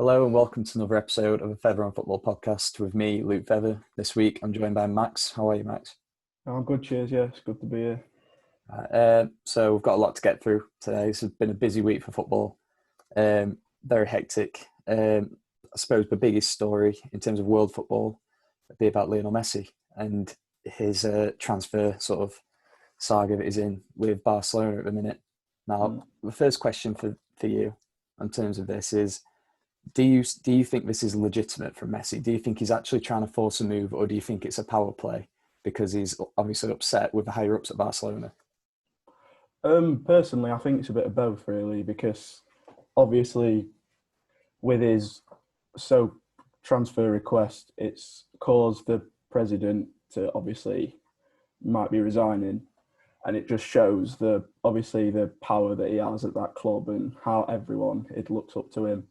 Hello and welcome to another episode of a Feather on Football podcast with me, Luke Feather. This week I'm joined by Max. How are you, Max? I'm good, cheers. Yeah, it's good to be here. So we've got a lot to get through today. It's been a busy week for football, very hectic. I suppose the biggest story in terms of world football would be about Lionel Messi and his transfer sort of saga that he's in with Barcelona at the minute. Now, the first question for you in terms of this is, do you think this is legitimate from Messi? Do you think he's actually trying to force a move, or do you think it's a power play because he's obviously upset with the higher ups at Barcelona? Personally, I think it's a bit of both, really, because obviously with his transfer request, it's caused the president to obviously might be resigning, and it just shows the power that he has at that club and how everyone it looks up to him.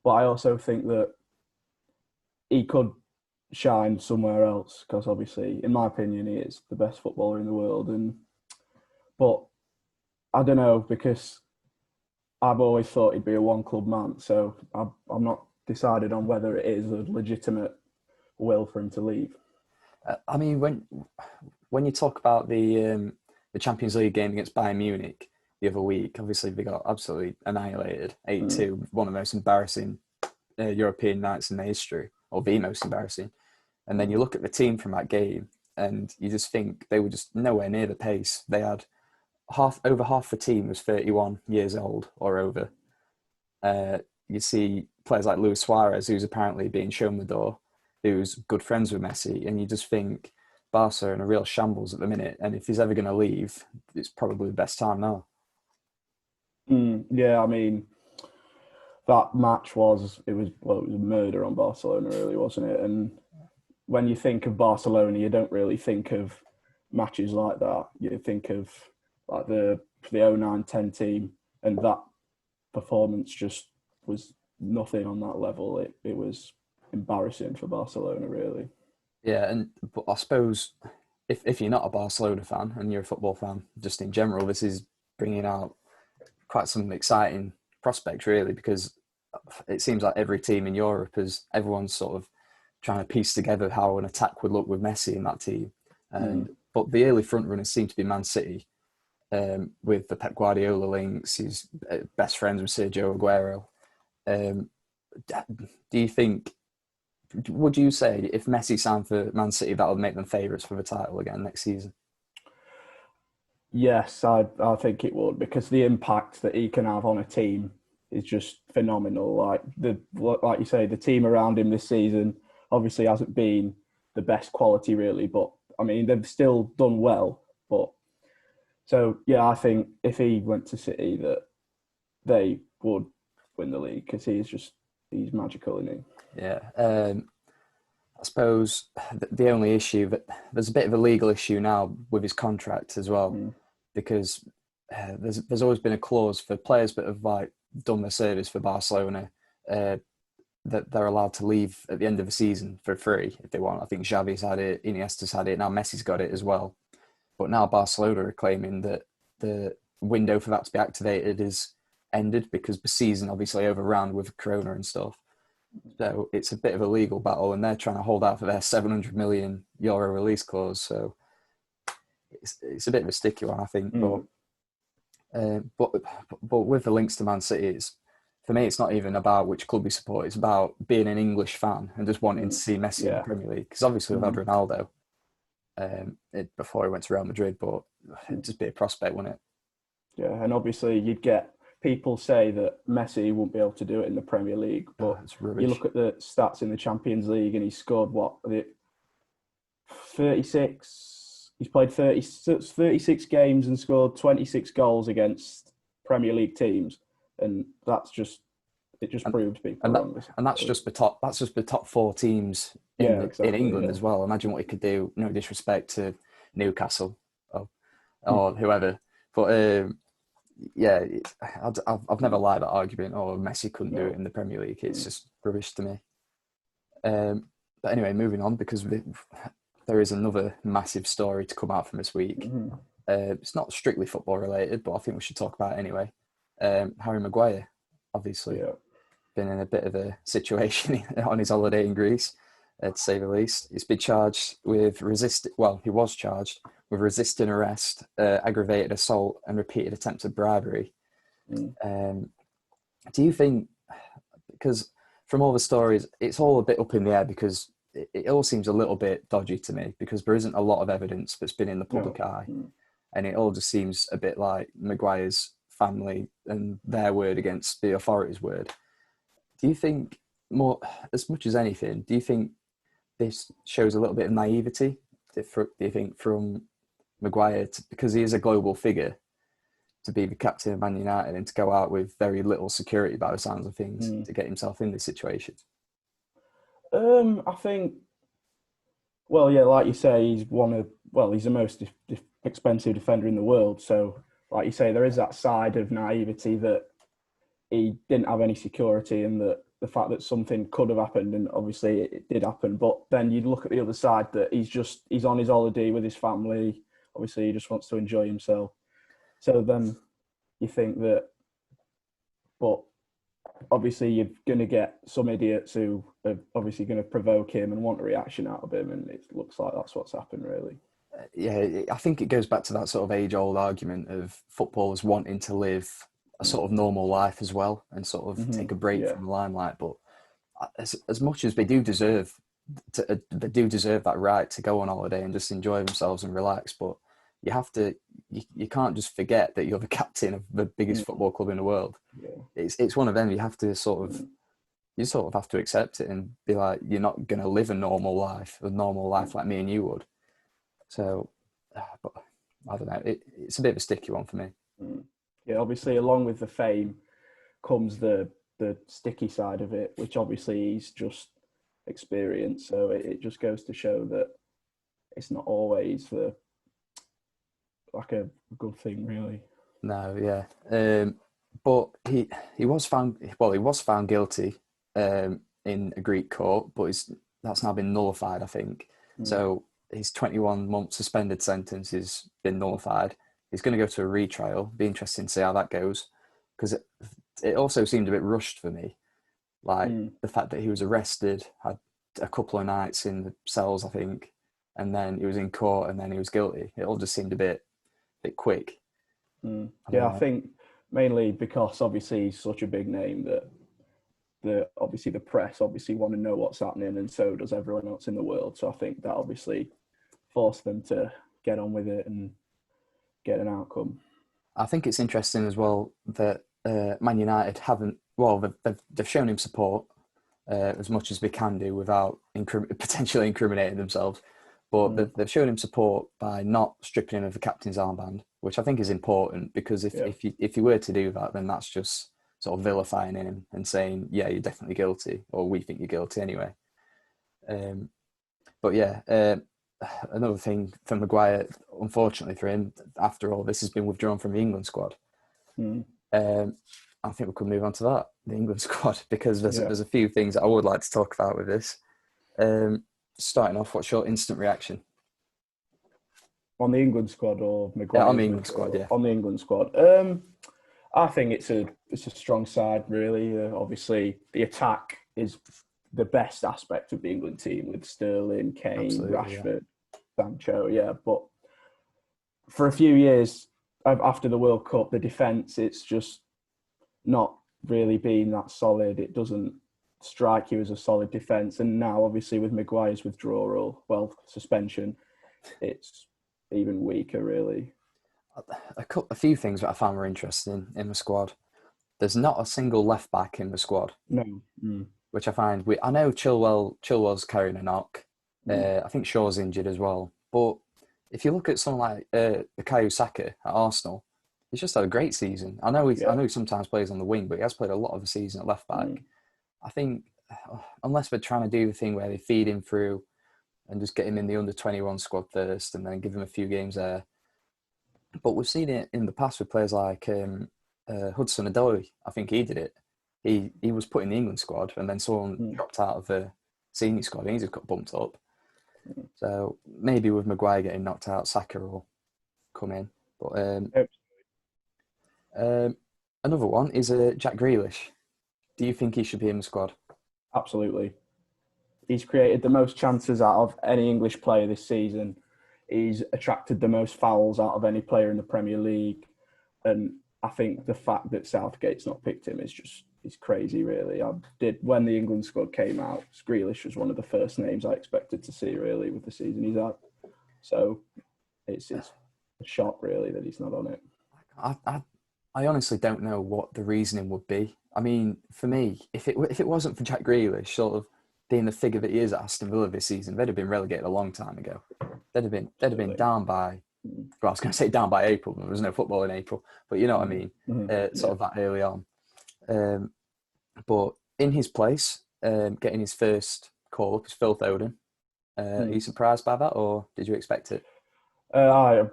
But I also think that he could shine somewhere else because obviously, in my opinion, he is the best footballer in the world. But I don't know, because I've always thought he'd be a one-club man, so I'm not decided on whether it is a legitimate will for him to leave. I mean, when you talk about the Champions League game against Bayern Munich the other week, obviously they got absolutely annihilated, 8-2, one of the most embarrassing European nights in the history, or the most embarrassing. And then you look at the team from that game, and you just think they were just nowhere near the pace. They had over half the team was 31 years old or over. You see players like Luis Suarez, who's apparently being shown the door, who's good friends with Messi, and you just think Barca are in a real shambles at the minute. And if he's ever going to leave, it's probably the best time now. Yeah, I mean, that match was a murder on Barcelona, really, wasn't it? And when you think of Barcelona, you don't really think of matches like that. You think of like the 09-10 team, and that performance just was nothing on that level. It was embarrassing for Barcelona, really. Yeah, but I suppose if you're not a Barcelona fan and you're a football fan, just in general, this is bringing out quite some exciting prospects, really, because it seems like every team in Europe everyone's sort of trying to piece together how an attack would look with Messi in that team. But the early front runners seem to be Man City, with the Pep Guardiola links. He's best friends with Sergio Aguero. Do you think? Would you say if Messi signed for Man City, that would make them favourites for the title again next season? Yes, I think it would, because the impact that he can have on a team is just phenomenal. Like you say, the team around him this season obviously hasn't been the best quality, really, but I mean they've still done well. But so yeah, I think if he went to City, that they would win the league, because he's magical, isn't he? Yeah. I suppose the only issue that there's a bit of a legal issue now with his contract as well, because there's always been a clause for players that have done their service for Barcelona, that they're allowed to leave at the end of the season for free if they want. I think Xavi's had it, Iniesta's had it, now Messi's got it as well. But now Barcelona are claiming that the window for that to be activated is ended because the season obviously overran with Corona and stuff. So it's a bit of a legal battle, and they're trying to hold out for their €700 million release clause. So it's a bit of a sticky one, I think. But with the links to Man City, for me, it's not even about which club you support. It's about being an English fan and just wanting to see Messi in the Premier League. Because obviously we've had Ronaldo before he went to Real Madrid, but it'd just be a prospect, wouldn't it? Yeah, and obviously you'd get people say that Messi won't be able to do it in the Premier League, but you look at the stats in the Champions League, and he scored 36. He's played 36 games and scored 26 goals against Premier League teams, and it just proves people wrong. And that's just the top. That's just the top four teams in England as well. Imagine what he could do. No disrespect to Newcastle or whoever, but I've never liked that argument. Oh, Messi couldn't do it in the Premier League. It's just rubbish to me. But anyway, moving on, because there is another massive story to come out from this week. It's not strictly football related, but I think we should talk about it anyway. Harry Maguire, obviously. been in a bit of a situation on his holiday in Greece, to say the least. He's been charged with he was charged with resisting arrest, aggravated assault, and repeated attempted bribery. Do you think, because from all the stories, it's all a bit up in the air, because it all seems a little bit dodgy to me, because there isn't a lot of evidence that's been in the public eye. And it all just seems a bit like Maguire's family and their word against the authorities' word. Do you think, more, as much as anything, do you think this shows a little bit of naivety, do you think, from Maguire, because he is a global figure, to be the captain of Man United and to go out with very little security by the sounds of things to get himself in this situation? I think, well, yeah, like you say, he's he's the most expensive defender in the world. So, like you say, there is that side of naivety that he didn't have any security, and that the fact that something could have happened, and obviously it did happen. But then you'd look at the other side, that he's on his holiday with his family. Obviously, he just wants to enjoy himself. So then you think that, but obviously you're going to get some idiots who are obviously going to provoke him and want a reaction out of him, and it looks like that's what's happened, really. Yeah, I think it goes back to that sort of age-old argument of footballers wanting to live a sort of normal life as well, and sort of take a break from the limelight. But as much as they do deserve that right to go on holiday and just enjoy themselves and relax, but you can't just forget that you're the captain of the biggest football club in the world. It's one of them. You have to sort of have to accept it and be like, you're not going to live a normal life like me and you would. So, but I don't know. It's a bit of a sticky one for me. Yeah, obviously, along with the fame comes the sticky side of it, which obviously he's just experienced. So it just goes to show that it's not always like a good thing, really. No, yeah. But he was found guilty in a Greek court, but that's now been nullified, I think. So his 21-month suspended sentence has been nullified. He's going to go to a retrial. Be interesting to see how that goes, because it also seemed a bit rushed for me. Like the fact that he was arrested, had a couple of nights in the cells, I think, and then he was in court, and then he was guilty. It all just seemed a bit quick. I think mainly because obviously he's such a big name that the press obviously want to know what's happening, and so does everyone else in the world. So I think that obviously forced them to get on with it and get an outcome. I think it's interesting as well that Man United haven't. Well, they've shown him support as much as they can do without potentially incriminating themselves. But they've shown him support by not stripping him of the captain's armband, which I think is important, because if you were to do that, then that's just sort of vilifying him and saying, yeah, you're definitely guilty, or we think you're guilty anyway. But yeah, another thing for Maguire, unfortunately for him, after all this, has been withdrawn from the England squad. I think we could move on to that, the England squad, because there's a few things that I would like to talk about with this. Starting off, what's your instant reaction? On the England squad or Maguire? Yeah, on the England squad, yeah. On the England squad. I think it's a strong side, really. Obviously, the attack is the best aspect of the England team, with Sterling, Kane, absolutely, Rashford, Sancho, But for a few years after the World Cup, the defence, it's just not really been that solid. It doesn't strike you as a solid defence. And now, obviously, with Maguire's withdrawal, suspension, it's even weaker, really. A few things that I found were interesting in the squad. There's not a single left back in the squad. No. Which I find. I know Chilwell's carrying a knock. I think Shaw's injured as well. But if you look at someone like Bukayo Saka at Arsenal, he's just had a great season. I know he sometimes plays on the wing, but he has played a lot of the season at left back. I think unless we're trying to do the thing where they feed him through and just get him in the under-21 squad first and then give him a few games there. But we've seen it in the past with players like Hudson-Odoi. I think he did it. He was put in the England squad, and then someone dropped out of the senior squad and he just got bumped up. So maybe with Maguire getting knocked out, Saka will come in. But another one is Jack Grealish. Do you think he should be in the squad? Absolutely. He's created the most chances out of any English player this season. He's attracted the most fouls out of any player in the Premier League. And I think the fact that Southgate's not picked him is crazy, really. I did when the England squad came out, Grealish was one of the first names I expected to see, really, with the season he's had. So it's a shock, really, that he's not on it. I honestly don't know what the reasoning would be. I mean, for me, if it wasn't for Jack Grealish sort of being the figure that he is at Aston Villa this season, they'd have been relegated a long time ago. They'd have been down by, well, I was going to say down by April, but there was no football in April. But you know what I mean, sort of that early on. But in his place, getting his first call up is Phil Foden. Are you surprised by that, or did you expect it? I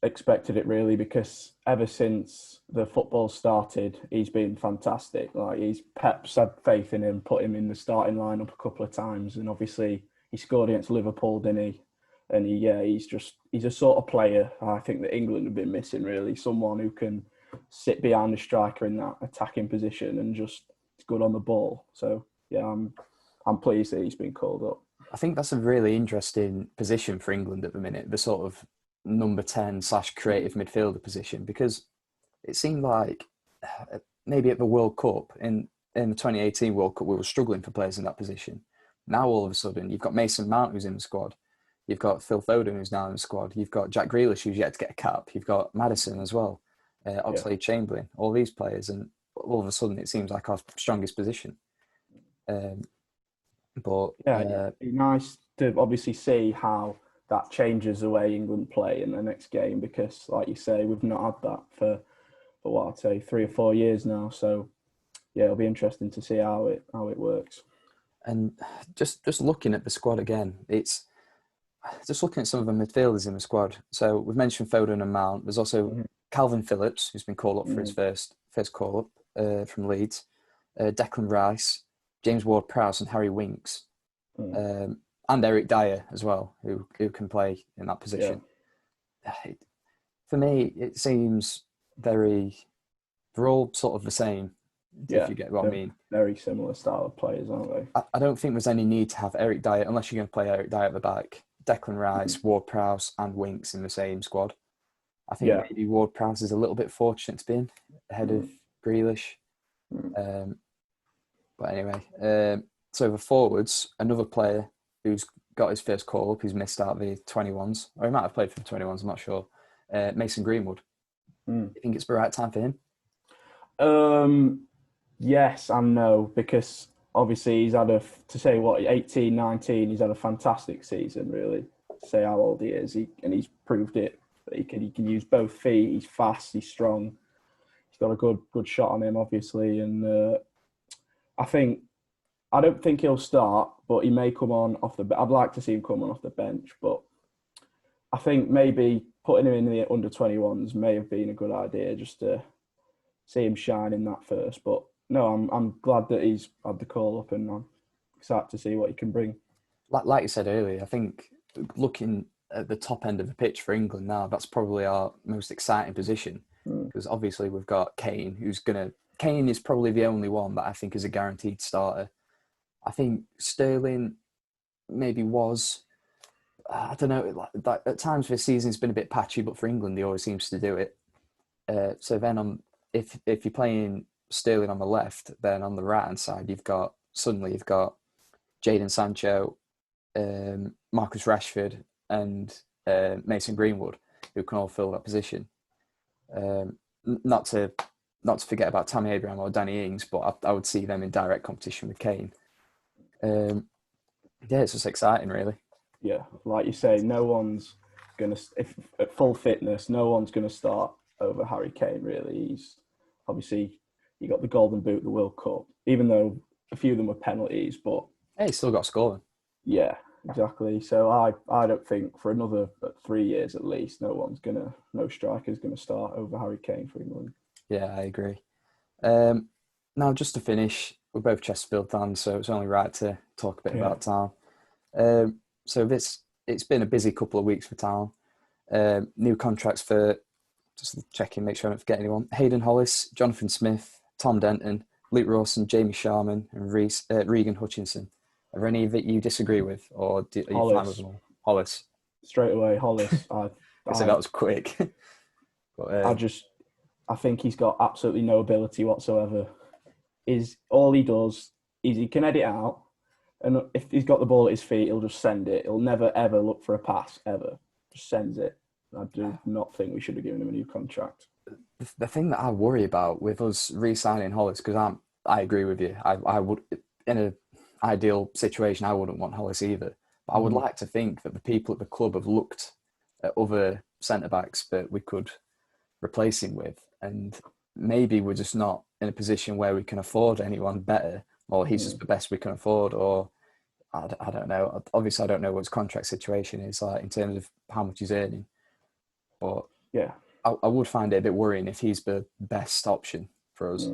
expected it, really, because ever since the football started, he's been fantastic. Like Pep's had faith in him, put him in the starting lineup a couple of times, and obviously he scored against Liverpool, didn't he? And he's a sort of player I think that England have been missing, really. Someone who can sit behind the striker in that attacking position and just is good on the ball. So yeah, I'm pleased that he's been called up. I think that's a really interesting position for England at the minute, the sort of number 10 / creative midfielder position, because it seemed like maybe at the World Cup, in the 2018 World Cup, we were struggling for players in that position. Now all of a sudden you've got Mason Mount who's in the squad. You've got Phil Foden who's now in the squad. You've got Jack Grealish who's yet to get a cap. You've got Maddison as well, Oxlade-Chamberlain, all these players, and all of a sudden it seems like our strongest position. But it'd be nice to obviously see how that changes the way England play in the next game, because, like you say, we've not had that for what I'd say 3 or 4 years now. So yeah, it'll be interesting to see how it works. And just looking at the squad again, it's just looking at some of the midfielders in the squad. So we've mentioned Foden and Mount. There's also Calvin Phillips, who's been called up for his first call up from Leeds. Declan Rice, James Ward-Prowse, and Harry Winks, and Eric Dyer as well, who can play in that position. Yeah. For me, it seems they're all sort of the same. If you get what I mean. Very similar style of players, aren't they? I don't think there's any need to have Eric Dyer, unless you're going to play Eric Dyer at the back, Declan Rice, Ward-Prowse and Winks in the same squad. I think maybe Ward-Prowse is a little bit fortunate to be in ahead of Grealish. But anyway, so the forwards, another player who's got his first call up, who's missed out the 21s, or he might have played for the 21s, I'm not sure. Mason Greenwood. You think it's the right time for him? Yes and no, because obviously he's had 18, 19, he's had a fantastic season, really. To say how old he is, and he's proved it. That he can use both feet, he's fast, he's strong. He's got a good shot on him, obviously, and I don't think he'll start, but he may come on off the bench. I'd like to see him come on off the bench, but I think maybe putting him in the under-21s may have been a good idea, just to see him shine in that first. But no, I'm glad that he's had the call up, and I'm excited to see what he can bring. Like you said earlier, I think looking at the top end of the pitch for England now, that's probably our most exciting position, because obviously we've got Kane, Kane is probably the only one that I think is a guaranteed starter. I think Sterling maybe was, I don't know, like at times this season it's been a bit patchy, but for England he always seems to do it. So then if you're playing Sterling on the left, then on the right hand side you've got Jadon Sancho, Marcus Rashford, and Mason Greenwood, who can all fill that position. Not to forget about Tammy Abraham or Danny Ings, but I would see them in direct competition with Kane. It's just exciting, really. Yeah, like you say, no one's gonna, if at full fitness, no one's gonna start over Harry Kane. Really, he's obviously he got the Golden Boot, the World Cup, even though a few of them were penalties, but he still got scoring. Yeah, exactly. So I don't think for another 3 years at least, no striker's gonna start over Harry Kane for England. Yeah, I agree. Now, just to finish, we're both Chesterfield fans, so it's only right to talk a bit about Town. So it's been a busy couple of weeks for Town. New contracts for, just checking, make sure I don't forget anyone, Hayden Hollis, Jonathan Smith, Tom Denton, Luke Rawson, Jamie Sharman, and Regan Hutchinson. Are there any that you disagree with, or are you fine with Hollis, them all? Hollis. straight away. Hollis. I say that was quick. But, I think he's got absolutely no ability whatsoever. Is all he does is he can edit out, and if he's got the ball at his feet, he'll just send it. He'll never ever look for a pass ever. Just sends it. I do not think we should have given him a new contract. the thing that I worry about with us re-signing Hollis, because I agree with you. I would, in an ideal situation, I wouldn't want Hollis either. But I would like to think that the people at the club have looked at other centre backs that we could replace him with, and maybe we're just not in a position where we can afford anyone better, or he's just the best we can afford, or I don't know. Obviously, I don't know what his contract situation is like in terms of how much he's earning, but yeah, I would find it a bit worrying if he's the best option for us.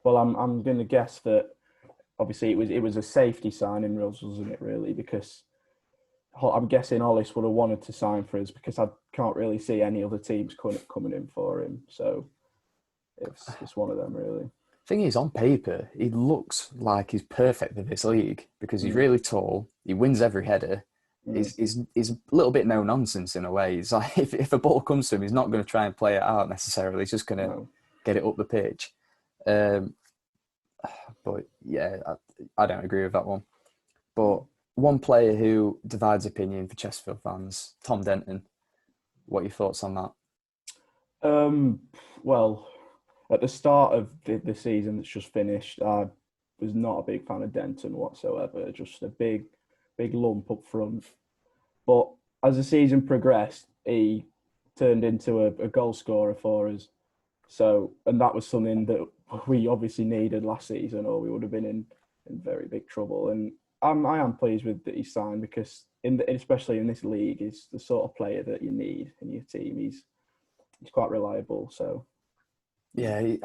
Well, I'm going to guess that obviously it was a safety signing, wasn't it? Really, because I'm guessing Hollis would have wanted to sign for us because I can't really see any other teams coming in for him. So it's one of them, really. Thing is, on paper, he looks like he's perfect for this league because he's really tall. He wins every header. He's a little bit no nonsense in a way. He's like if a ball comes to him, he's not going to try and play it out necessarily. He's just going to get it up the pitch. But yeah, I don't agree with that one. But one player who divides opinion for Chesterfield fans, Tom Denton. What are your thoughts on that? Well, at the start of the season that's just finished, I was not a big fan of Denton whatsoever. Just a big lump up front. But as the season progressed, he turned into a goal scorer for us. So, and that was something that we obviously needed last season, or we would have been in very big trouble. And I am pleased with that he signed because, especially in this league, he's the sort of player that you need in your team. He's quite reliable. So, yeah,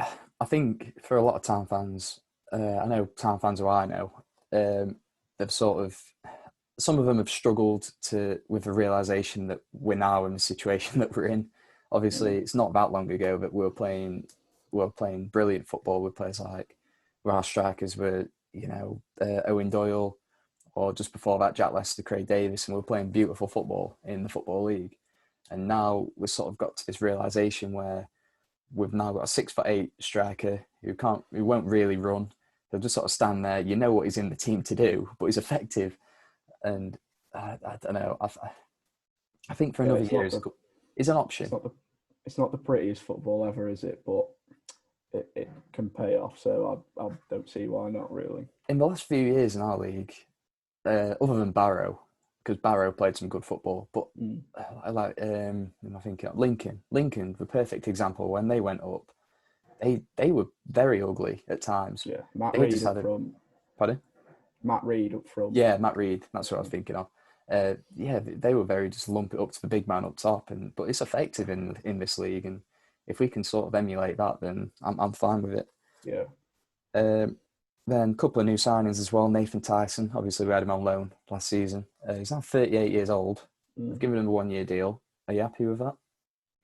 I think for a lot of Town fans, I know Town fans who I know, they've sort of, some of them have struggled with the realisation that we're now in the situation that we're in. Obviously, it's not that long ago that we were playing brilliant football with players like, where our strikers were, Owen Doyle, or just before that, Jack Lester, Craig Davis, and we were playing beautiful football in the Football League. And now we've sort of got to this realisation where we've now got a 6'8" striker who won't really run. He'll just sort of stand there. You know what he's in the team to do, but he's effective. And I don't know. I think for another year, it's an option. It's not the prettiest football ever, is it? But it can pay off. So I don't see why not, really. In the last few years in our league, other than Barrow, because Barrow played some good football, but I like I think Lincoln, the perfect example. When they went up, they were very ugly at times. Yeah, Matt Reed up front. Pardon? Matt Reed up front. Yeah, Matt Reed. That's what I was thinking of. They were very just lump it up to the big man up top, but it's effective in this league, and if we can sort of emulate that, then I'm fine with it. Yeah. Then a couple of new signings as well. Nathan Tyson, obviously we had him on loan last season. He's now 38 years old. We've given him a 1-year deal. Are you happy with that?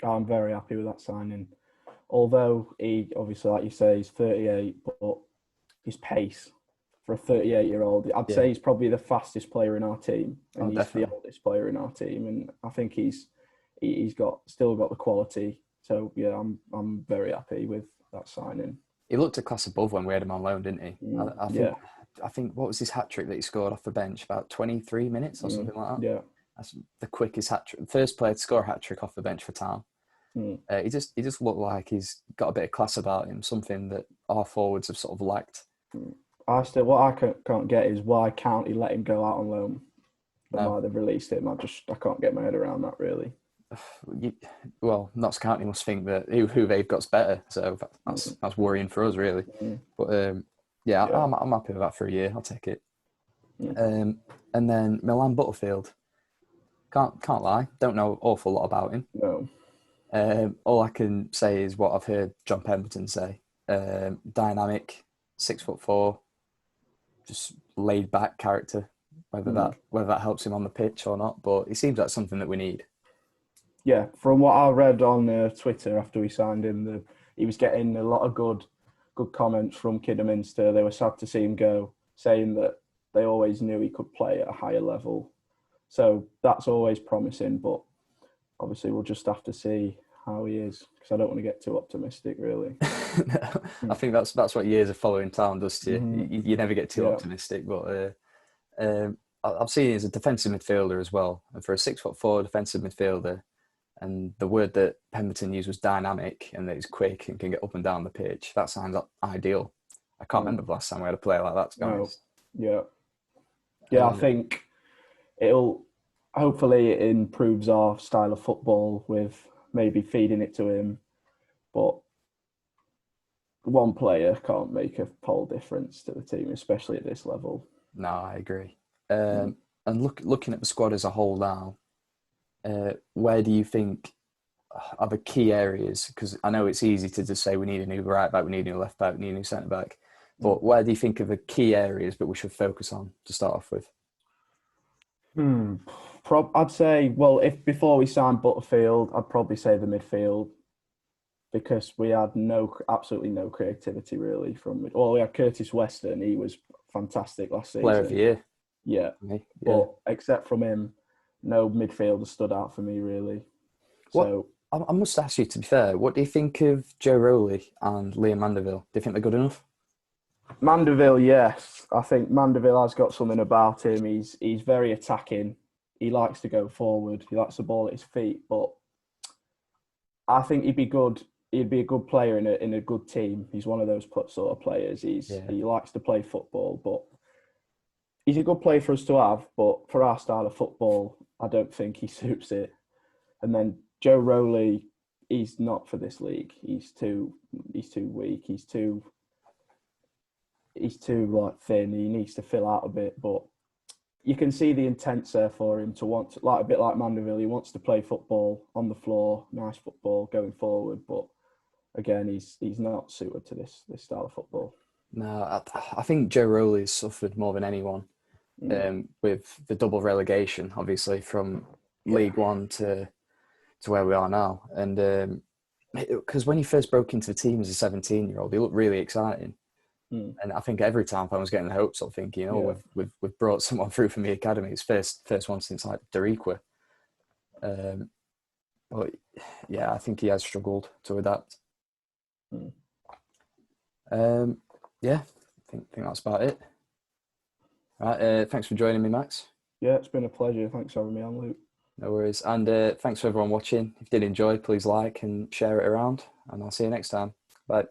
I'm very happy with that signing. Although he, obviously, like you say, he's 38, but his pace for a 38-year-old, I'd say he's probably the fastest player in our team, and he's definitely the oldest player in our team. And I think he's still got the quality. So yeah, I'm very happy with that signing. He looked a class above when we had him on loan, didn't he? I think what was his hat trick that he scored off the bench? About 23 minutes or something like that. Yeah, that's the quickest hat trick. First player to score a hat trick off the bench for Town. He just looked like he's got a bit of class about him, something that our forwards have sort of lacked. What I can't get is why can't he let him go out on loan? Why they've released him? I can't get my head around that, really. Well, Notts County must think that who they've got's better, so that's worrying for us, really. But I'm happy with that for a year. I'll take it. And then Milan Butterfield, can't lie, don't know an awful lot about him. No. All I can say is what I've heard John Pemberton say. Dynamic, 6'4", just laid back character. Whether that helps him on the pitch or not, but it seems like something that we need. Yeah, from what I read on Twitter after we signed him, he was getting a lot of good good comments from Kidderminster. They were sad to see him go, saying that they always knew he could play at a higher level. So that's always promising, but obviously we'll just have to see how he is, because I don't want to get too optimistic, really. I think that's what years of following town does to you. You never get too optimistic, but I've seen him as a defensive midfielder as well, and for a 6'4" defensive midfielder, and the word that Pemberton used was dynamic, and that he's quick and can get up and down the pitch. That sounds ideal. I can't remember the last time we had a player like that, to be honest. Yeah, I think hopefully it improves our style of football with maybe feeding it to him, but one player can't make a whole difference to the team, especially at this level. No, I agree. And looking at the squad as a whole now, where do you think are the key areas? Because I know it's easy to just say we need a new right back, we need a new left back, we need a new centre back. But where do you think are the key areas that we should focus on to start off with? I'd say, well, if before we signed Butterfield, I'd probably say the midfield, because we had absolutely no creativity really we had Curtis Weston. He was fantastic last season. Player of the year. Yeah. But except from him, no midfielder stood out for me really. So I must ask you, to be fair, what do you think of Joe Rowley and Liam Mandeville? Do you think they're good enough? Mandeville, yes. I think Mandeville has got something about him. He's very attacking. He likes to go forward. He likes the ball at his feet. But I think he'd be good. He'd be a good player in a good team. He's one of those sort of players. He likes to play football, but he's a good player for us to have. But for our style of football, I don't think he suits it. And then Joe Rowley, he's not for this league. He's too weak. He's too thin. He needs to fill out a bit, but you can see the intent there for him to want to, a bit like Mandeville. He wants to play football on the floor, nice football going forward. But again, he's not suited to this style of football. No, I think Joe Rowley has suffered more than anyone with the double relegation, obviously from League One to where we are now. And because when he first broke into the team as a 17-year-old, he looked really exciting. And I think every time I was getting the hopes of thinking, we've brought someone through from the academy. It's first one since like Dariqua. But yeah, I think he has struggled to adapt. Yeah, I think that's about it. Right, thanks for joining me, Max. Yeah, it's been a pleasure. Thanks for having me on, Luke. No worries. And thanks for everyone watching. If you did enjoy, please like and share it around. And I'll see you next time. Bye.